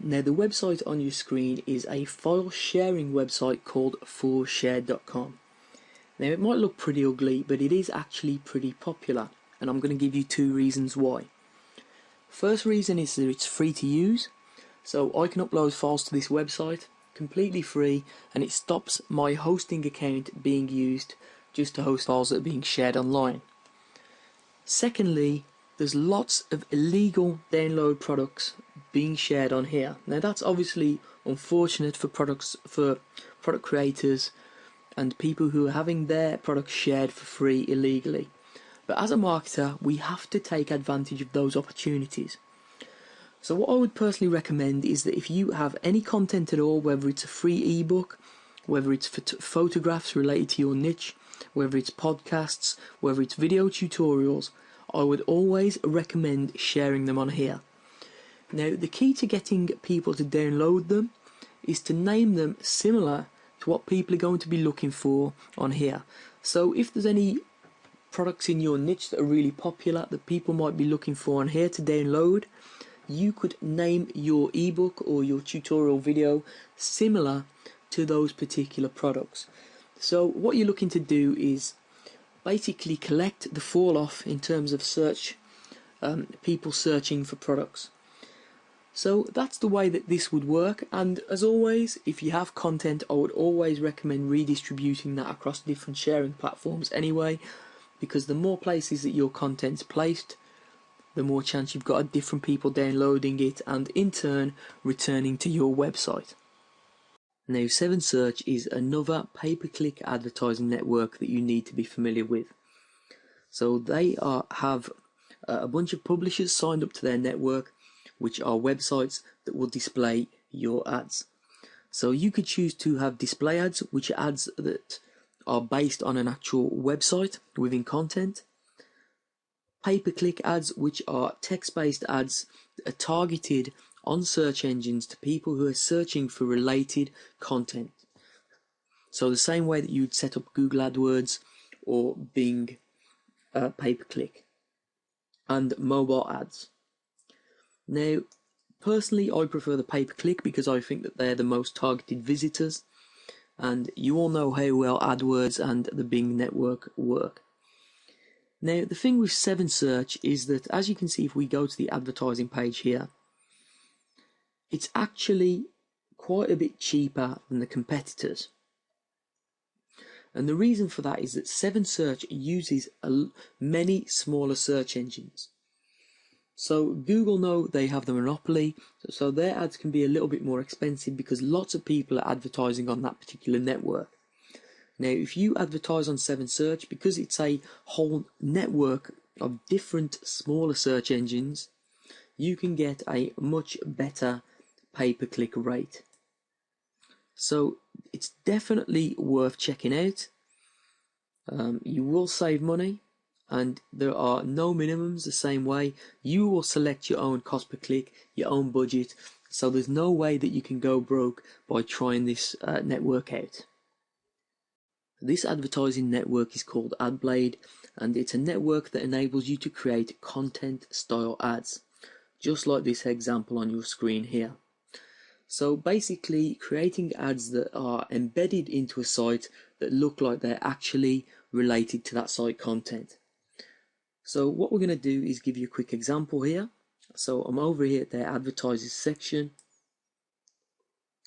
Now the website on your screen is a file sharing website called forshare.com. Now it might look pretty ugly, but it is actually pretty popular, and I'm going to give you two reasons why. First reason is that it's free to use, so I can upload files to this website completely free, and it stops my hosting account being used just to host files that are being shared online. Secondly, there's lots of illegal download products being shared on here. Now that's obviously unfortunate for product creators and people who are having their products shared for free illegally. But as a marketer, we have to take advantage of those opportunities. So what I would personally recommend is that if you have any content at all, whether it's a free ebook, whether it's photographs related to your niche, whether it's podcasts, whether it's video tutorials, I would always recommend sharing them on here. Now, the key to getting people to download them is to name them similar to what people are going to be looking for on here. So if there's any products in your niche that are really popular that people might be looking for on here to download, you could name your ebook or your tutorial video similar to those particular products. So what you're looking to do is basically collect the fall off in terms of search, people searching for products. So that's the way that this would work, and as always, if you have content, I would always recommend redistributing that across different sharing platforms anyway, because the more places that your content's placed, the more chance you've got of different people downloading it and in turn returning to your website. Now 7Search is another pay-per-click advertising network that you need to be familiar with. So they have a bunch of publishers signed up to their network, which are websites that will display your ads. So you could choose to have display ads, which are ads that are based on an actual website within content. Pay-per-click ads, which are text-based ads that are targeted on search engines to people who are searching for related content. So the same way that you'd set up Google AdWords or Bing pay-per-click. And mobile ads. Now, personally, I prefer the pay-per-click because I think that they're the most targeted visitors, and you all know how well AdWords and the Bing network work. Now, the thing with 7Search is that, as you can see if we go to the advertising page here, it's actually quite a bit cheaper than the competitors. And the reason for that is that 7Search uses many smaller search engines. So Google know they have the monopoly, so their ads can be a little bit more expensive because lots of people are advertising on that particular network. Now, if you advertise on 7Search, because it's a whole network of different smaller search engines, you can get a much better pay-per-click rate. So it's definitely worth checking out. You will save money, and there are no minimums the same way. You will select your own cost per click, your own budget, so there's no way that you can go broke by trying this network out. This advertising network is called AdBlade, and it's a network that enables you to create content style ads, just like this example on your screen here. So basically creating ads that are embedded into a site that look like they're actually related to that site content. So what we're going to do is give you a quick example here. So I'm over here at their advertisers section,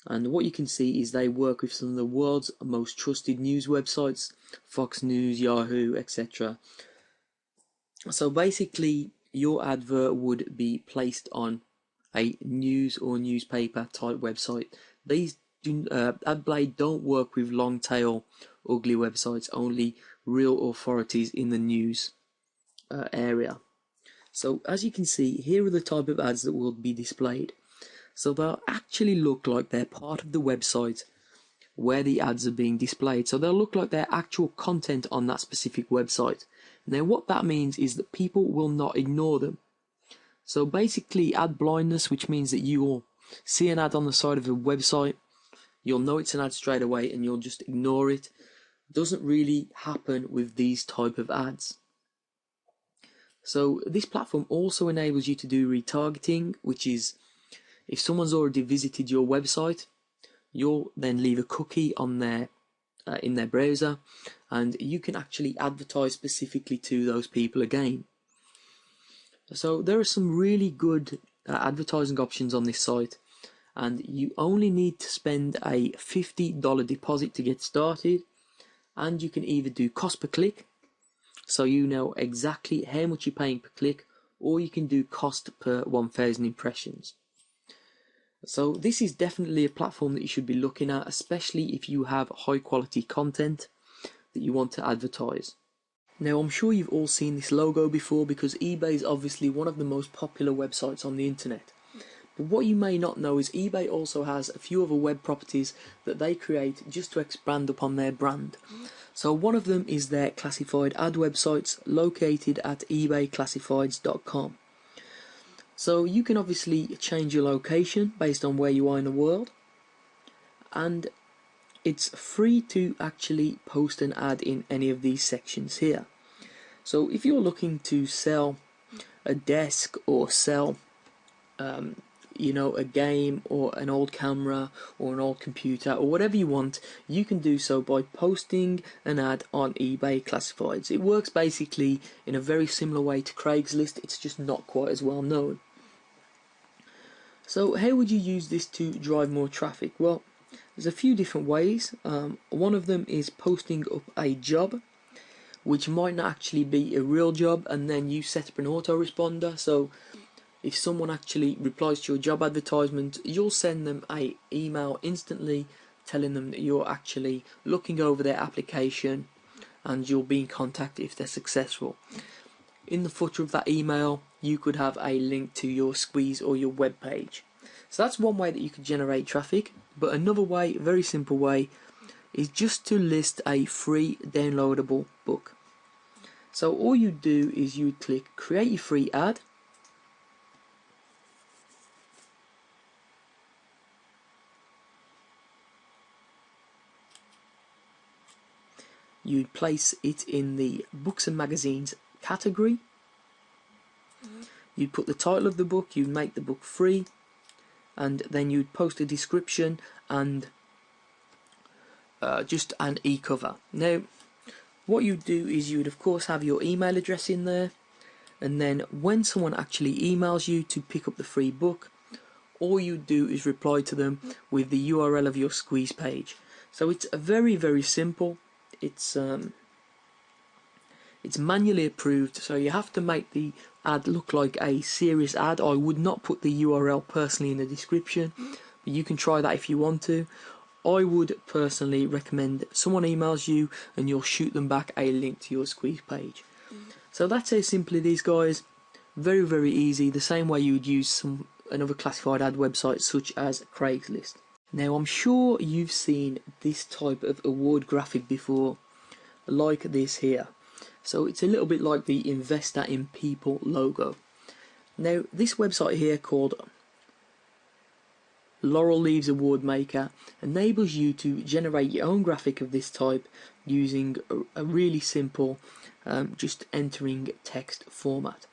and what you can see is they work with some of the world's most trusted news websites, Fox News, Yahoo, etc. So basically your advert would be placed on a news or newspaper type website. These AdBlade don't work with long tail ugly websites, only real authorities in the news area. So as you can see, here are the type of ads that will be displayed. So they'll actually look like they're part of the website where the ads are being displayed. So they'll look like they're actual content on that specific website. Now what that means is that people will not ignore them. So basically ad blindness, which means that you will see an ad on the side of a website, you'll know it's an ad straight away and you'll just ignore it, doesn't really happen with these type of ads. So this platform also enables you to do retargeting, which is If someone's already visited your website, you'll then leave a cookie on their in their browser, and you can actually advertise specifically to those people again. So there are some really good advertising options on this site, and you only need to spend a $50 deposit to get started, and you can either do cost per click, so you know exactly how much you're paying per click, or you can do cost per 1,000 impressions. So this is definitely a platform that you should be looking at, especially if you have high quality content that you want to advertise. Now, I'm sure you've all seen this logo before, because eBay is obviously one of the most popular websites on the internet. But what you may not know is eBay also has a few other web properties that they create just to expand upon their brand. So one of them is their classified ad websites located at ebayclassifieds.com. So you can obviously change your location based on where you are in the world, and it's free to actually post an ad in any of these sections here. So if you're looking to sell a desk, or sell a game, or an old camera, or an old computer, or whatever you want, you can do so by posting an ad on eBay Classifieds. It works basically in a very similar way to Craigslist, it's just not quite as well known. So how would you use this to drive more traffic? Well, there's a few different ways. One of them is posting up a job, which might not actually be a real job, and then you set up an autoresponder. So if someone actually replies to your job advertisement, you'll send them an email instantly telling them that you're actually looking over their application, and you'll be in contact if they're successful. In the footer of that email, you could have a link to your squeeze or your web page. So that's one way that you could generate traffic. But another way, very simple way, is just to list a free downloadable book. So all you do is you click create your free ad, you'd place it in the books and magazines category. You'd put the title of the book, you'd make the book free, and then you'd post a description and just an e-cover. Now, what you'd do is you'd of course have your email address in there, and then when someone actually emails you to pick up the free book, all you do is reply to them with the URL of your squeeze page. So it's a very simple. It's manually approved, so you have to make the ad look like a serious ad. I would not put the URL personally in the description, but you can try that if you want to. I would personally recommend someone emails you and you'll shoot them back a link to your squeeze page. So that's how simple it is, guys. Very easy, the same way you would use another classified ad website such as Craigslist. Now, I'm sure you've seen this type of award graphic before, like this here. So it's a little bit like the Investor in People logo. Now, this website here called Laurel Leaves Award Maker enables you to generate your own graphic of this type using a really simple just entering text format.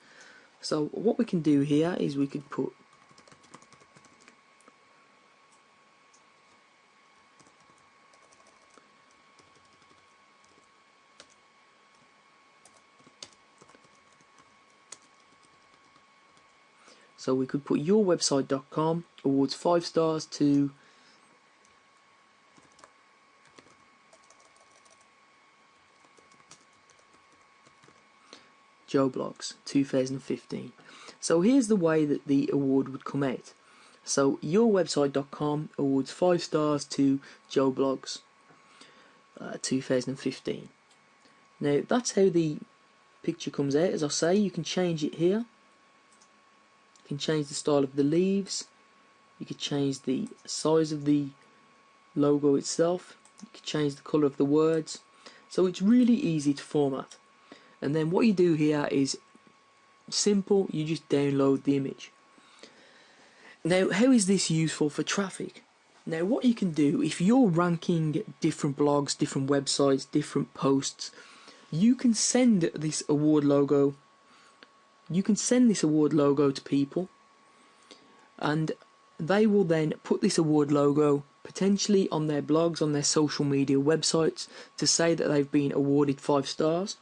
So what we can do here is we could put yourwebsite.com awards 5 stars to Joe Blogs 2015. So here's the way that the award would come out. So yourwebsite.com awards 5 stars to Joe Blogs 2015. Now that's how the picture comes out. As I say, you can change it here. You can change the style of the leaves. You can change the size of the logo itself. You can change the colour of the words. So it's really easy to format. And then what you do here is simple. You just download the image. Now, how is this useful for traffic? Now, what you can do, if you're ranking different blogs, different websites, different posts, you can send this award logo. You can send this award logo to people, and They will then put this award logo potentially on their blogs, on their social media websites, to say that they've been awarded 5 stars.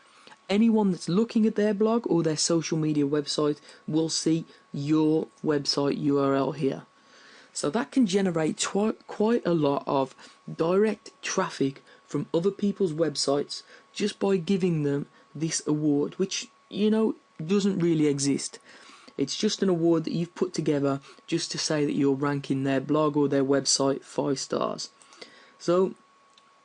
Anyone that's looking at their blog or their social media website will see your website URL here. So that can generate quite a lot of direct traffic from other people's websites just by giving them this award, which, doesn't really exist. It's just an award that you've put together just to say that you're ranking their blog or their website 5 stars. So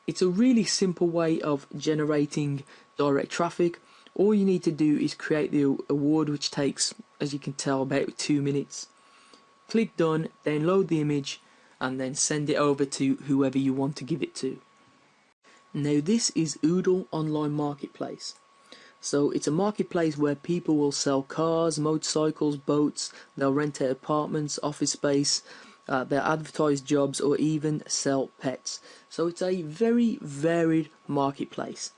it's a really simple way of generating direct traffic. All you need to do is create the award, which takes, as you can tell, about 2 minutes. Click done, download the image, and then send it over to whoever you want to give it to. Now this is Oodle Online Marketplace. So it's a marketplace where people will sell cars, motorcycles, boats, they'll rent out apartments, office space, they'll advertise jobs, or even sell pets. So it's a very varied marketplace.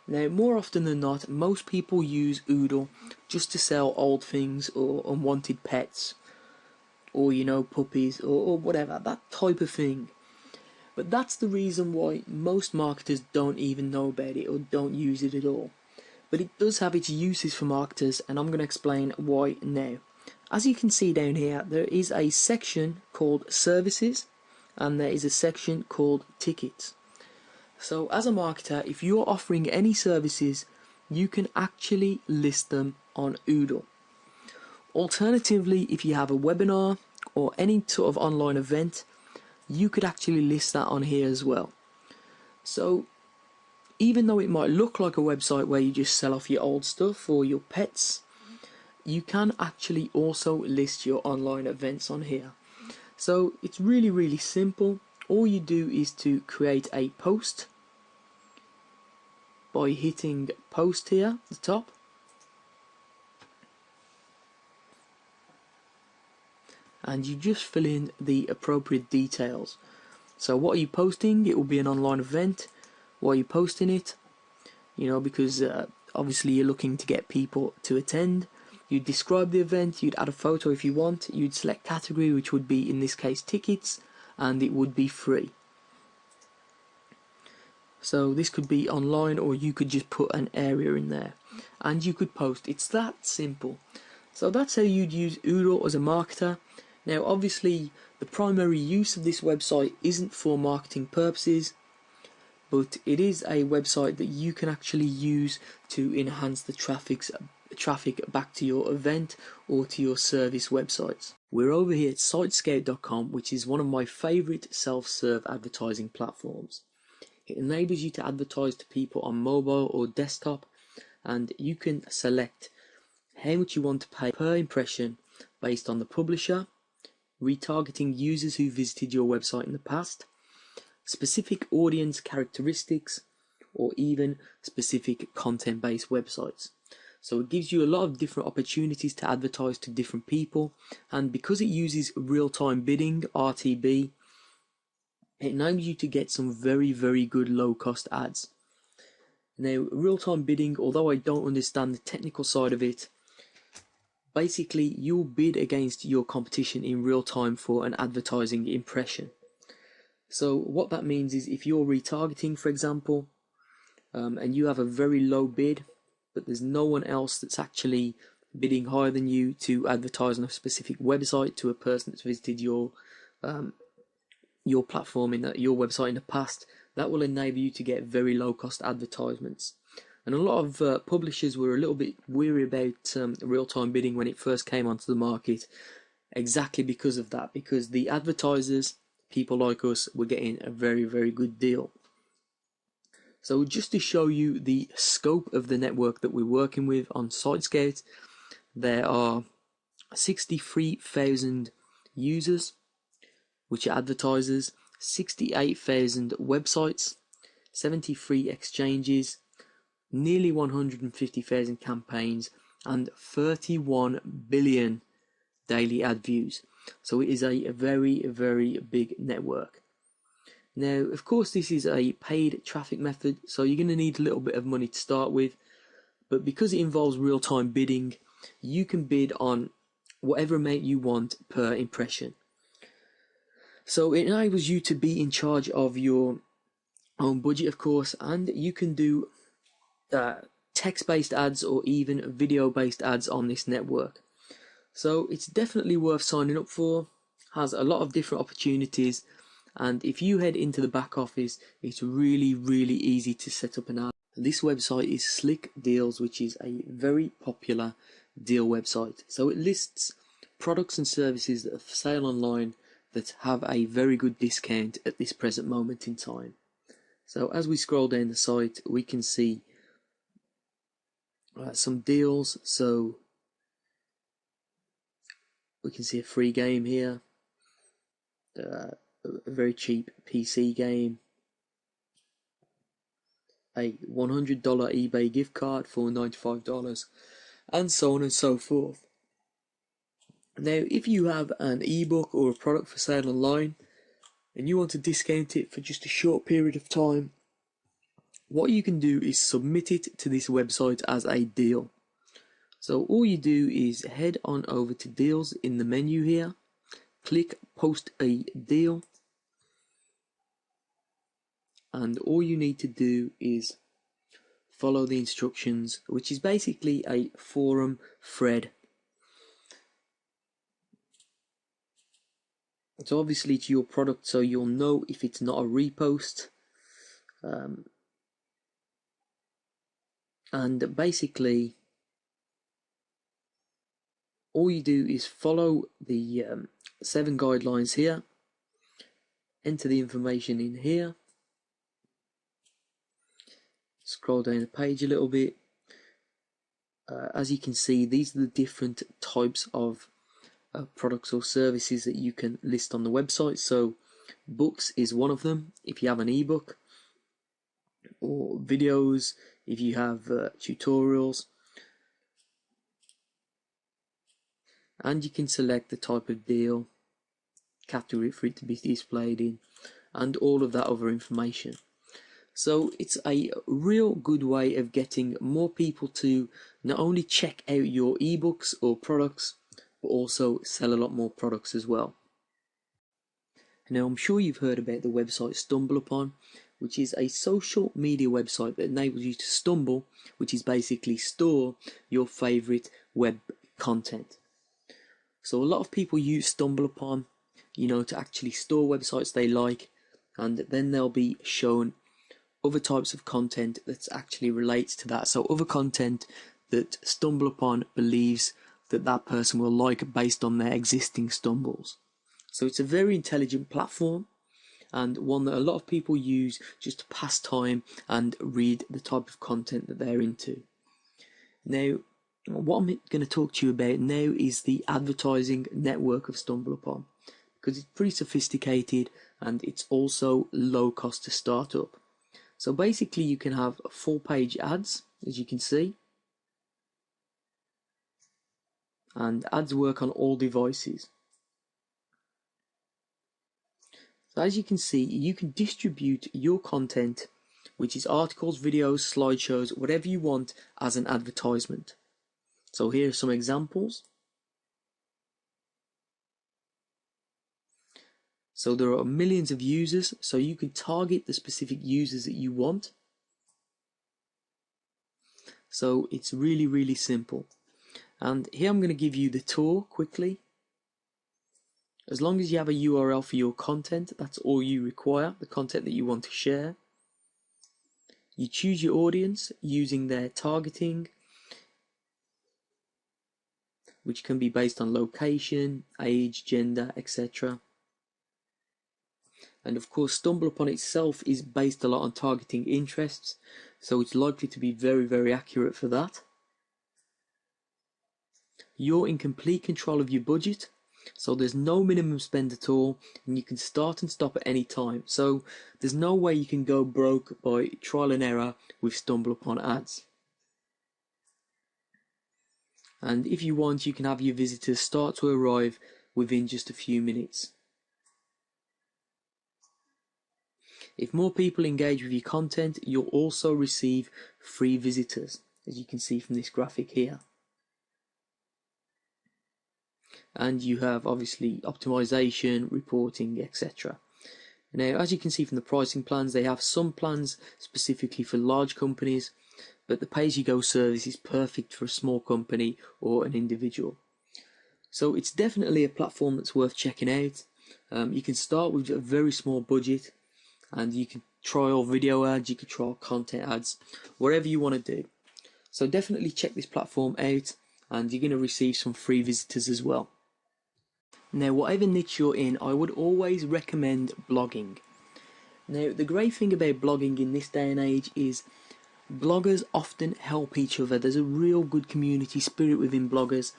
Now, more often than not, most people use Oodle just to sell old things or unwanted pets, or puppies, or whatever, that type of thing. But that's the reason why most marketers don't even know about it or don't use it at all. But it does have its uses for marketers, and I'm going to explain why now. As you can see down here, there is a section called Services, and there is a section called Tickets. So as a marketer, if you're offering any services, you can actually list them on Oodle. Alternatively, if you have a webinar or any sort of online event, you could actually list that on here as well. So even though it might look like a website where you just sell off your old stuff or your pets, you can actually also list your online events on here. So it's really, really simple. All you do is to create a post by hitting post here at the top. And you just fill in the appropriate details. So what are you posting? It will be an online event. Why are you posting it? Because obviously you're looking to get people to attend. You'd describe the event, you'd add a photo if you want, you'd select category, which would be in this case tickets, and it would be free. So this could be online, or you could just put an area in there and you could post. It's that simple. So that's how you'd use Oodle as a marketer. Now obviously the primary use of this website isn't for marketing purposes, but it is a website that you can actually use to enhance the traffic back to your event or to your service websites. We're over here at sitescout.com, which is one of my favorite self-serve advertising platforms. It enables you to advertise to people on mobile or desktop, and you can select how much you want to pay per impression based on the publisher, retargeting users who visited your website in the past, specific audience characteristics, or even specific content-based websites. So it gives you a lot of different opportunities to advertise to different people, and because it uses real-time bidding, RTB, it enables you to get some very, very good low-cost ads. Now, real-time bidding, although I don't understand the technical side of it, basically you'll bid against your competition in real time for an advertising impression. So what that means is if you're retargeting, for example, and you have a very low bid, but there's no one else that's actually bidding higher than you to advertise on a specific website to a person that's visited your platform your website in the past, that will enable you to get very low cost advertisements. And a lot of publishers were a little bit weary about real-time bidding when it first came onto the market, exactly because of that, because the advertisers, people like us, were getting a very, very good deal. So just to show you the scope of the network that we're working with on SiteScout, there are 63,000 users, which are advertisers, 68,000 websites, 73 exchanges, nearly 150,000 campaigns, and 31 billion daily ad views. So it is a very, very big network. Now, of course, this is a paid traffic method, so you're going to need a little bit of money to start with, but because it involves real-time bidding, you can bid on whatever amount you want per impression. So it enables you to be in charge of your own budget, of course, and you can do text-based ads or even video-based ads on this network. So it's definitely worth signing up for. Has a lot of different opportunities, and if you head into the back office, it's really easy to set up an ad. This website is Slick Deals, which is a very popular deal website. So it lists products and services that are for sale online that have a very good discount at this present moment in time. So as we scroll down the site, we can see some deals. So we can see a free game here, a very cheap PC game, a $100 eBay gift card for $95, and so on and so forth. Now, if you have an ebook or a product for sale online and you want to discount it for just a short period of time, what you can do is submit it to this website as a deal. So all you do is head on over to deals in the menu here, click post a deal, and all you need to do is follow the instructions, which is basically a forum thread. It's obviously to your product, so you'll know if it's not a repost. And basically, all you do is follow the 7 guidelines here, enter the information in here, scroll down the page a little bit. As you can see, these are the different types of products or services that you can list on the website. So books is one of them if you have an ebook, or videos if you have tutorials, and you can select the type of deal, category for it to be displayed in, and all of that other information. So it's a real good way of getting more people to not only check out your ebooks or products, but also sell a lot more products as well. Now, I'm sure you've heard about the website StumbleUpon, which is a social media website that enables you to stumble, which is basically store your favorite web content. So a lot of people use StumbleUpon, to actually store websites they like, and then they'll be shown other types of content that actually relates to that. So other content that StumbleUpon believes that that person will like based on their existing stumbles. So it's a very intelligent platform, and one that a lot of people use just to pass time and read the type of content that they're into. Now, what I'm going to talk to you about now is the advertising network of StumbleUpon, because it's pretty sophisticated and it's also low cost to start up. So basically you can have full page ads, as you can see, and ads work on all devices. So as you can see, you can distribute your content, which is articles, videos, slideshows, whatever you want, as an advertisement. So here are some examples. So there are millions of users, so you can target the specific users that you want. So it's really simple. And here I'm going to give you the tour quickly. As long as you have a URL for your content, that's all you require, the content that you want to share. You choose your audience using their targeting, which can be based on location, age, gender, etc. And of course, StumbleUpon itself is based a lot on targeting interests, so it's likely to be very accurate for that. You're in complete control of your budget, so there's no minimum spend at all, and you can start and stop at any time. So there's no way you can go broke by trial and error with StumbleUpon ads. And if you want, you can have your visitors start to arrive within just a few minutes. If more people engage with your content, you'll also receive free visitors, as you can see from this graphic here. and you have obviously optimization, reporting, etc. Now, as you can see from the pricing plans, they have some plans specifically for large companies, but the pay-as-you-go service is perfect for a small company or an individual. So it's definitely a platform that's worth checking out. You can start with a very small budget, and you can trial video ads, you can trial content ads, whatever you want to do. So definitely check this platform out, and you're going to receive some free visitors as well. Now, whatever niche you're in, I would always recommend blogging. Now, the great thing about blogging in this day and age is bloggers often help each other. There's a real good community spirit within bloggers,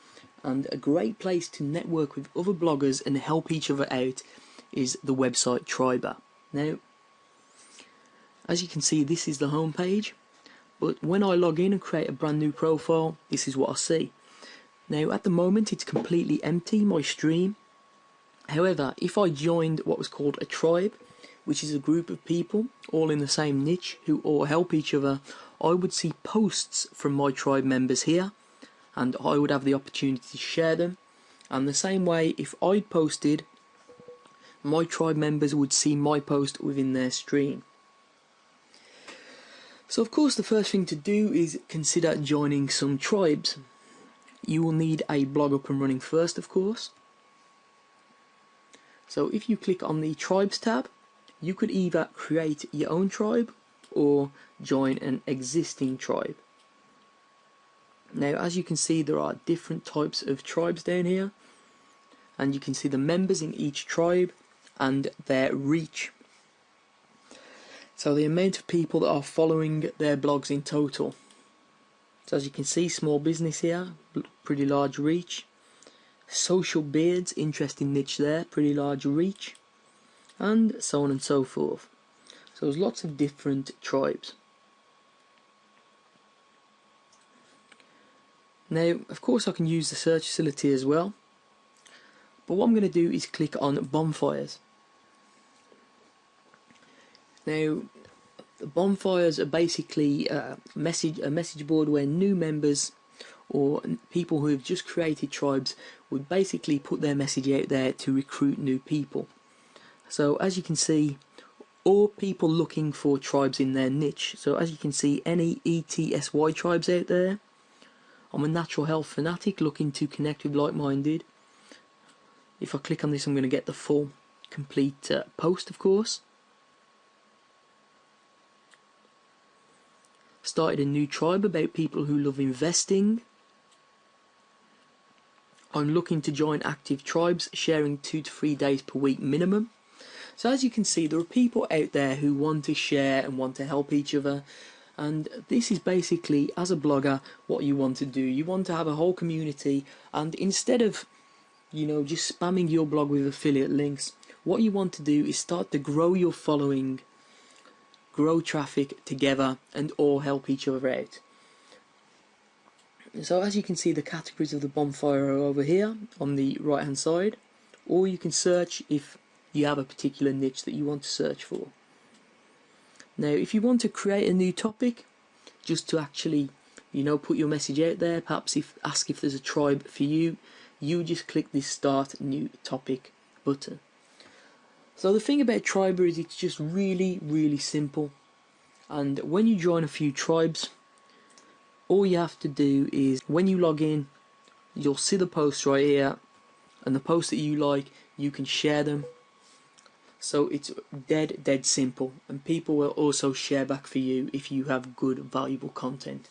and a great place to network with other bloggers and help each other out is the website Triber. Now, as you can see, this is the home page, but when I log in and create a brand new profile, this is what I see. Now, at the moment, it's completely empty, my stream. However, if I joined what was called a tribe, which is a group of people all in the same niche who all help each other, I would see posts from my tribe members here, and I would have the opportunity to share them. And the same way, if I posted, my tribe members would see my post within their stream. So of course, the first thing to do is consider joining some tribes. You will need a blog up and running first, of course. So if you click on the Tribes tab, you could either create your own tribe or join an existing tribe. Now, as you can see, there are different types of tribes down here, and you can see the members in each tribe and their reach. So the amount of people that are following their blogs in total. So as you can see, small business here, pretty large reach. Social beards, interesting niche there, pretty large reach, and so on and so forth. So there's lots of different tribes. Now, of course, I can use the search facility as well, but what I'm going to do is click on bonfires. Now, the bonfires are basically a message board where new members or people who have just created tribes would basically put their message out there to recruit new people. So as you can see, or people looking for tribes in their niche. So as you can see, any ETSY tribes out there. I'm a natural health fanatic looking to connect with like-minded. If I click on this, I'm going to get the full complete post, of course. Started a new tribe about people who love investing. I'm looking to join active tribes, sharing 2 to 3 days per week minimum. So as you can see, there are people out there who want to share and want to help each other. And this is basically, as a blogger, what you want to do. You want to have a whole community, and instead of, just spamming your blog with affiliate links, what you want to do is start to grow your following, grow traffic together, and all help each other out. So as you can see, the categories of the bonfire are over here on the right hand side, or you can search if you have a particular niche that you want to search for. Now, if you want to create a new topic, just to actually, put your message out there, perhaps ask if there's a tribe for you, you just click this Start New Topic button. So the thing about Triber is it's just really, really simple. And when you join a few tribes, all you have to do is, when you log in, you'll see the posts right here, and the posts that you like, you can share them. So it's dead simple, and people will also share back for you if you have good, valuable content.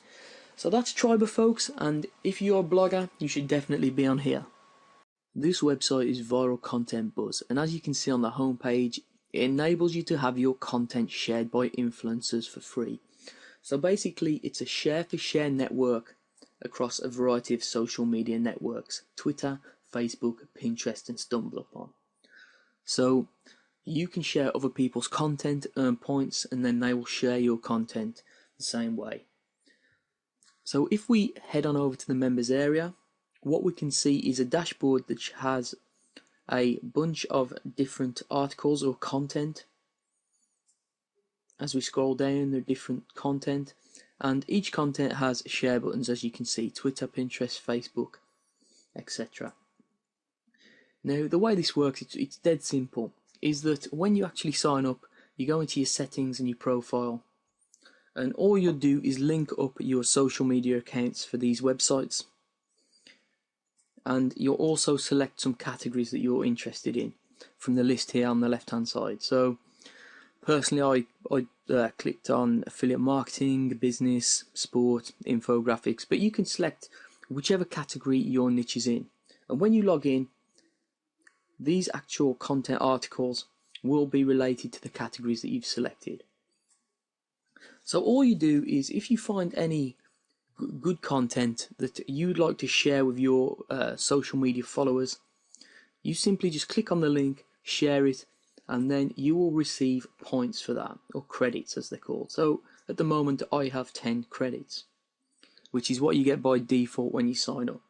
So that's Triber, folks, and if you're a blogger, you should definitely be on here. This website is Viral Content Buzz, and as you can see on the homepage, it enables you to have your content shared by influencers for free. So basically, it's a share-for-share network across a variety of social media networks: Twitter, Facebook, Pinterest, and StumbleUpon. So you can share other people's content, earn points, and then they will share your content the same way. So if we head on over to the members area, what we can see is a dashboard that has a bunch of different articles or content. As we scroll down, there are different content, and each content has share buttons, as you can see: Twitter, Pinterest, Facebook, etc. Now, the way this works, it's dead simple, is that when you actually sign up, you go into your settings and your profile, and all you'll do is link up your social media accounts for these websites. And you'll also select some categories that you're interested in from the list here on the left hand side. So personally, I clicked on affiliate marketing, business, sport, infographics, but you can select whichever category your niche is in. And when you log in, these actual content articles will be related to the categories that you've selected. So all you do is, if you find any good content that you'd like to share with your social media followers, you simply just click on the link, share it, and then you will receive points for that, or credits as they're called. So at the moment I have 10 credits, which is what you get by default when you sign up.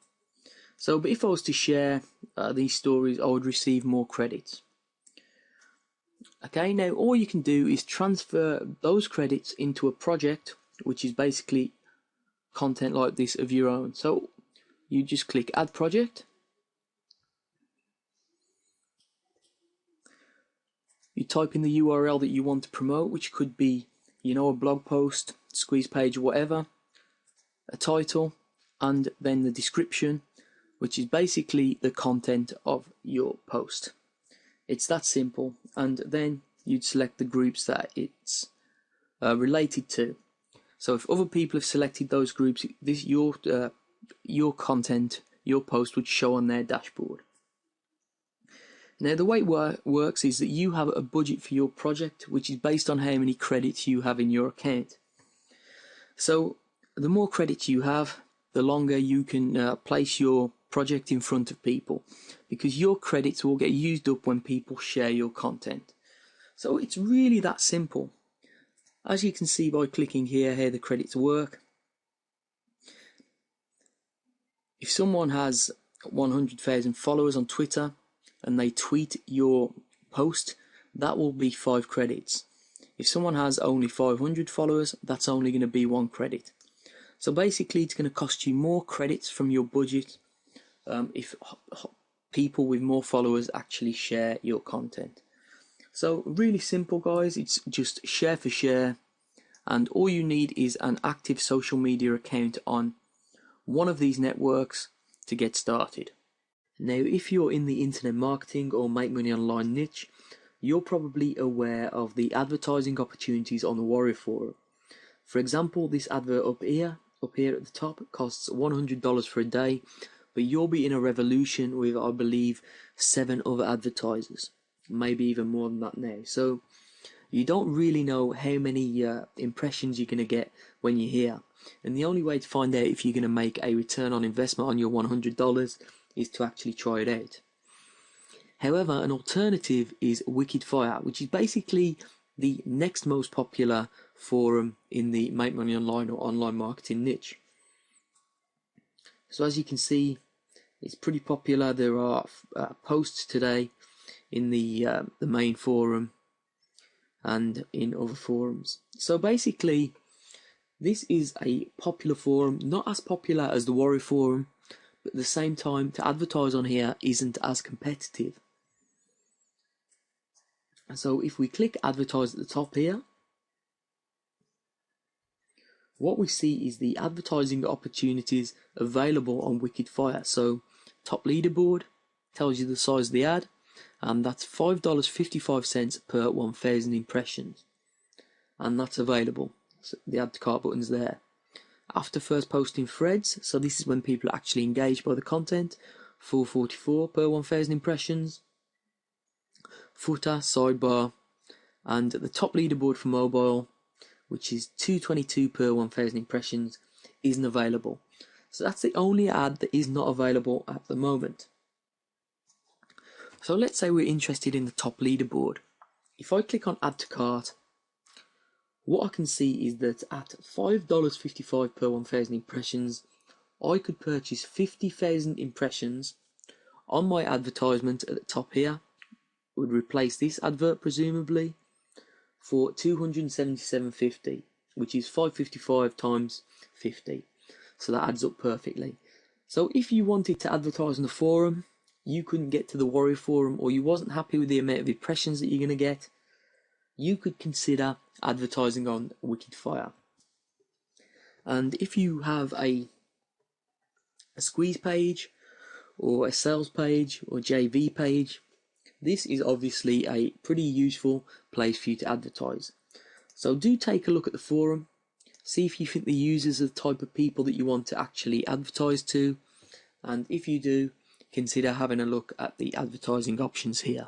So, but if I was to share these stories, I would receive more credits. Okay, now all you can do is transfer those credits into a project, which is basically content like this of your own. So you just click add project. You type in the URL that you want to promote, which could be, a blog post, squeeze page, whatever, a title, and then the description, which is basically the content of your post. It's that simple. And then you'd select the groups that it's related to. So if other people have selected those groups, your content, your post would show on their dashboard. Now the way it works is that you have a budget for your project, which is based on how many credits you have in your account. So the more credits you have, the longer you can place your project in front of people, because your credits will get used up when people share your content. So it's really that simple. As you can see by clicking here how the credits work, if someone has 100,000 followers on Twitter and they tweet your post, that will be 5 credits. If someone has only 500 followers, that's only going to be 1 credit. So basically it's going to cost you more credits from your budget if people with more followers actually share your content. So really simple, guys. It's just share for share, and all you need is an active social media account on one of these networks to get started. Now, if you're in the internet marketing or make money online niche, you're probably aware of the advertising opportunities on the Warrior Forum. For example, this advert up here at the top costs $100 for a day, but you'll be in a revolution with, I believe, 7 other advertisers, maybe even more than that now. So you don't really know how many impressions you're going to get when you're here. And the only way to find out if you're going to make a return on investment on your $100 is to actually try it out. However, an alternative is Wicked Fire, which is basically the next most popular forum in the make money online or online marketing niche. So as you can see, it's pretty popular. There are posts today in the main forum and in other forums. So basically, this is a popular forum, not as popular as the Warrior Forum, but at the same time, to advertise on here isn't as competitive. So if we click advertise at the top here, what we see is the advertising opportunities available on Wicked Fire. So top leaderboard tells you the size of the ad, and that's $5.55 per 1,000 impressions, and that's available. So the add to cart button's there. After first posting threads, so this is when people are actually engaged by the content, $4.44 per 1,000 impressions. Footer, sidebar, and the top leaderboard for mobile, which is $2.22 per 1,000 impressions, isn't available. So that's the only ad that is not available at the moment. So let's say we're interested in the top leaderboard. If I click on add to cart, what I can see is that at $5.55 per 1,000 impressions, I could purchase 50,000 impressions on my advertisement at the top here. Would replace this advert presumably for $277.50, which is $5.55 times 50. So that adds up perfectly. So if you wanted to advertise on the forum, you couldn't get to the Warrior Forum, or you wasn't happy with the amount of impressions that you're going to get, you could consider advertising on Wikifire. And if you have a squeeze page or a sales page or JV page, this is obviously a pretty useful place for you to advertise. So do take a look at the forum, see if you think the users are the type of people that you want to actually advertise to, and if you do, consider having a look at the advertising options here.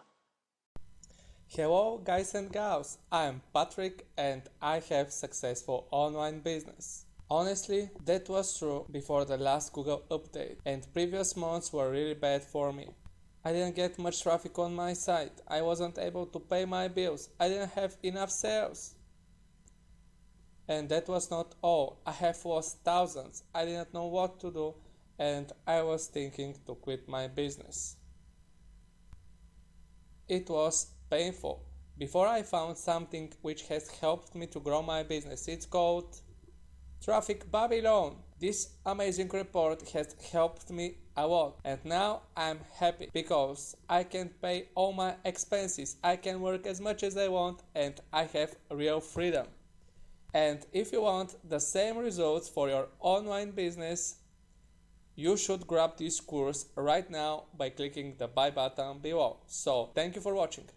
Hello guys and gals, I'm Patrick and I have successful online business. Honestly, that was true before the last Google update, and previous months were really bad for me. I didn't get much traffic on my site, I wasn't able to pay my bills, I didn't have enough sales. And that was not all, I have lost thousands, I didn't know what to do, and I was thinking to quit my business. It was painful. Before I found something which has helped me to grow my business. It's called Traffic Babylon. This amazing report has helped me a lot, and now I'm happy because I can pay all my expenses, I can work as much as I want, and I have real freedom. And if you want the same results for your online business, you should grab this course right now by clicking the buy button below. So thank you for watching.